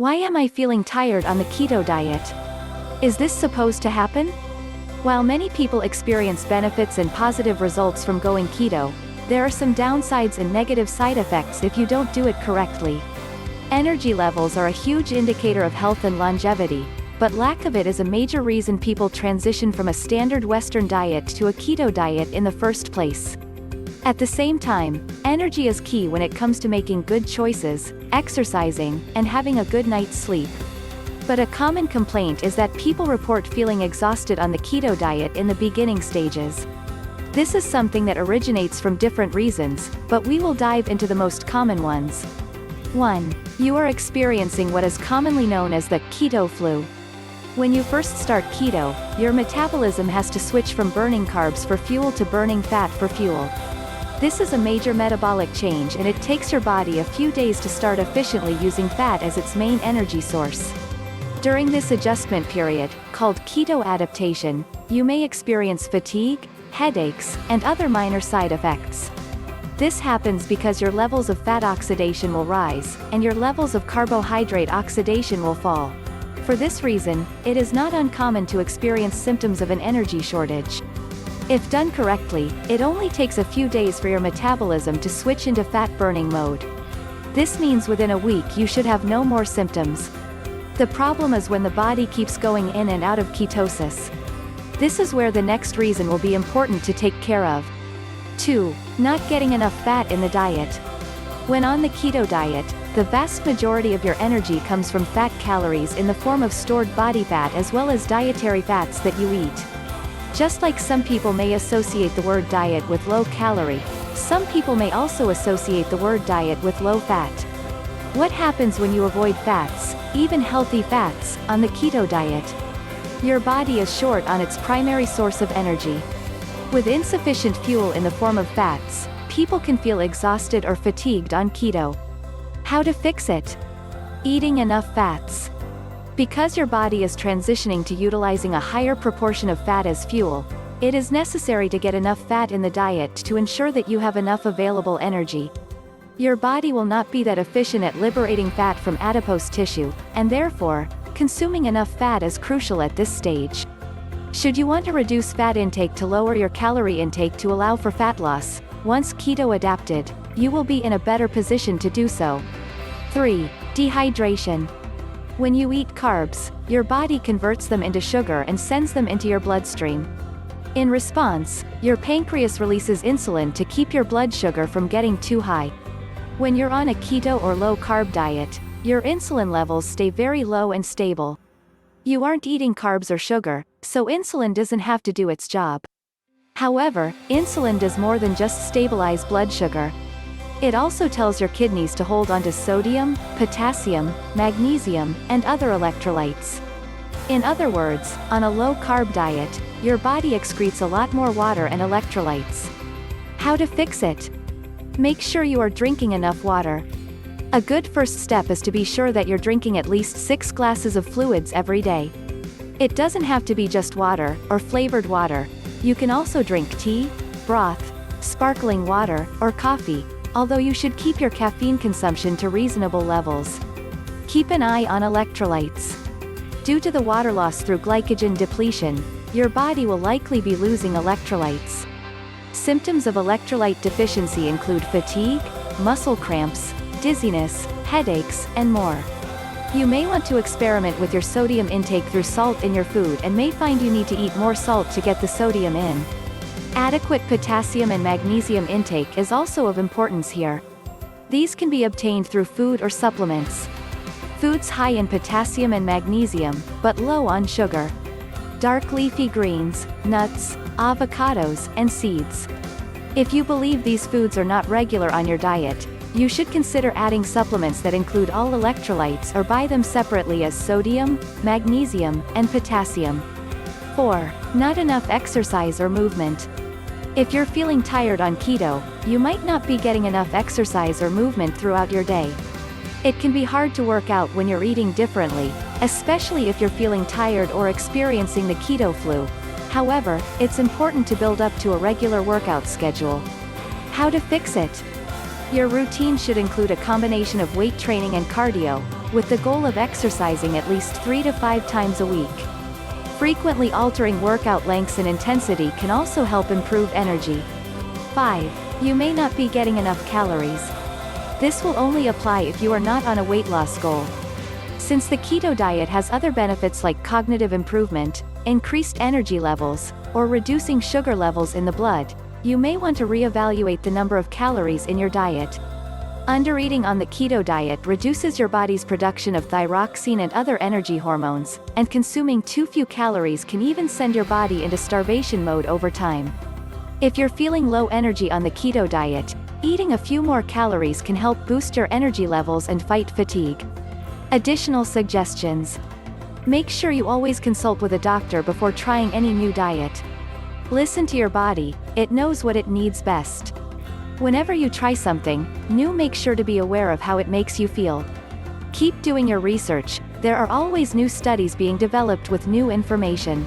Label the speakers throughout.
Speaker 1: Why am I feeling tired on the keto diet? Is this supposed to happen? While many people experience benefits and positive results from going keto, there are some downsides and negative side effects if you don't do it correctly. Energy levels are a huge indicator of health and longevity, but lack of it is a major reason people transition from a standard Western diet to a keto diet in the first place. At the same time, energy is key when it comes to making good choices, exercising, and having a good night's sleep. But a common complaint is that people report feeling exhausted on the keto diet in the beginning stages. This is something that originates from different reasons, but we will dive into the most common ones. 1. You are experiencing what is commonly known as the keto flu. When you first start keto, your metabolism has to switch from burning carbs for fuel to burning fat for fuel. This is a major metabolic change, and it takes your body a few days to start efficiently using fat as its main energy source. During this adjustment period, called keto adaptation, you may experience fatigue, headaches, and other minor side effects. This happens because your levels of fat oxidation will rise, and your levels of carbohydrate oxidation will fall. For this reason, it is not uncommon to experience symptoms of an energy shortage. If done correctly, it only takes a few days for your metabolism to switch into fat-burning mode. This means within a week you should have no more symptoms. The problem is when the body keeps going in and out of ketosis. This is where the next reason will be important to take care of. 2. Not getting enough fat in the diet. When on the keto diet, the vast majority of your energy comes from fat calories in the form of stored body fat as well as dietary fats that you eat. Just like some people may associate the word diet with low calorie, some people may also associate the word diet with low fat. What happens when you avoid fats, even healthy fats, on the keto diet? Your body is short on its primary source of energy. With insufficient fuel in the form of fats, people can feel exhausted or fatigued on keto. How to fix it? Eating enough fats. Because your body is transitioning to utilizing a higher proportion of fat as fuel, it is necessary to get enough fat in the diet to ensure that you have enough available energy. Your body will not be that efficient at liberating fat from adipose tissue, and therefore, consuming enough fat is crucial at this stage. Should you want to reduce fat intake to lower your calorie intake to allow for fat loss, once keto adapted, you will be in a better position to do so. 3. Dehydration. When you eat carbs, your body converts them into sugar and sends them into your bloodstream. In response, your pancreas releases insulin to keep your blood sugar from getting too high. When you're on a keto or low-carb diet, your insulin levels stay very low and stable. You aren't eating carbs or sugar, so insulin doesn't have to do its job. However, insulin does more than just stabilize blood sugar. It also tells your kidneys to hold onto sodium, potassium, magnesium, and other electrolytes. In other words, on a low-carb diet, your body excretes a lot more water and electrolytes. How to fix it? Make sure you are drinking enough water. A good first step is to be sure that you're drinking at least 6 glasses of fluids every day. It doesn't have to be just water, or flavored water. You can also drink tea, broth, sparkling water, or coffee, although you should keep your caffeine consumption to reasonable levels. Keep an eye on electrolytes. Due to the water loss through glycogen depletion, your body will likely be losing electrolytes. Symptoms of electrolyte deficiency include fatigue, muscle cramps, dizziness, headaches, and more. You may want to experiment with your sodium intake through salt in your food and may find you need to eat more salt to get the sodium in. Adequate potassium and magnesium intake is also of importance here. These can be obtained through food or supplements. Foods high in potassium and magnesium, but low on sugar. Dark leafy greens, nuts, avocados, and seeds. If you believe these foods are not regular on your diet, you should consider adding supplements that include all electrolytes or buy them separately as sodium, magnesium, and potassium. 4. Not enough exercise or movement. If you're feeling tired on keto, you might not be getting enough exercise or movement throughout your day. It can be hard to work out when you're eating differently, especially if you're feeling tired or experiencing the keto flu. However, it's important to build up to a regular workout schedule. How to fix it? Your routine should include a combination of weight training and cardio, with the goal of exercising at least 3 to 5 times a week. Frequently altering workout lengths and intensity can also help improve energy. 5. You may not be getting enough calories. This will only apply if you are not on a weight loss goal. Since the keto diet has other benefits like cognitive improvement, increased energy levels, or reducing sugar levels in the blood, you may want to reevaluate the number of calories in your diet. Undereating on the keto diet reduces your body's production of thyroxine and other energy hormones, and consuming too few calories can even send your body into starvation mode over time. If you're feeling low energy on the keto diet, eating a few more calories can help boost your energy levels and fight fatigue. Additional suggestions. Make sure you always consult with a doctor before trying any new diet. Listen to your body, it knows what it needs best. Whenever you try something new, make sure to be aware of how it makes you feel. Keep doing your research, there are always new studies being developed with new information.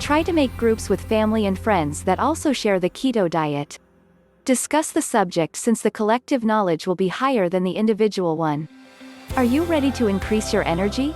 Speaker 1: Try to make groups with family and friends that also share the keto diet. Discuss the subject since the collective knowledge will be higher than the individual one. Are you ready to increase your energy?